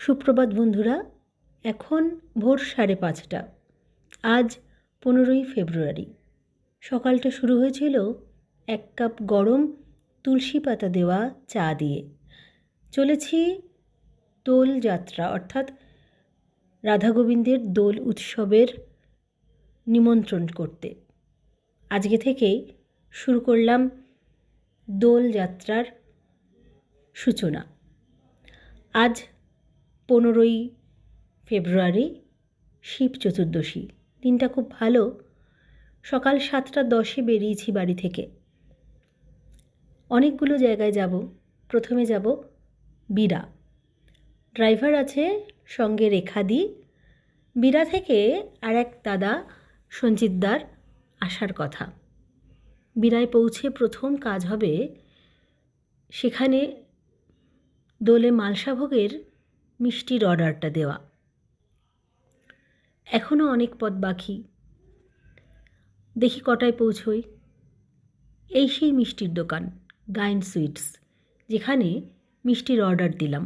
সুপ্রভাত বন্ধুরা, এখন ভোর 5:30। আজ 15ই ফেব্রুয়ারি। সকালটা শুরু হয়েছিল 1 কাপ গরম তুলসী পাতা দেওয়া চা দিয়ে। চলেছি দোল যাত্রা অর্থাৎ রাধা গোবিন্দের দোল উৎসবের নিমন্ত্রণ করতে। আজকে থেকেই শুরু করলাম দোল যাত্রার সূচনা। আজ 15ই ফেব্রুয়ারি, শিব চতুর্দশী। দিনটা খুব ভালো। সকাল 7:10 বেরিয়েছি বাড়ি থেকে। অনেকগুলো জায়গায় যাব। প্রথমে যাব বিরা। ড্রাইভার আছে সঙ্গে রেখাদি। বিরা থেকে আর এক দাদা সঞ্জিতদার আসার কথা। বিরায় পৌঁছে প্রথম কাজ হবে সেখানে দোলে মালসাভোগের মিষ্টির অর্ডারটা দেওয়া। এখনও অনেক পথ বাকি। দেখি কটায় পৌঁছই। এই সেই মিষ্টির দোকান গাইন সুইটস, যেখানে মিষ্টির অর্ডার দিলাম।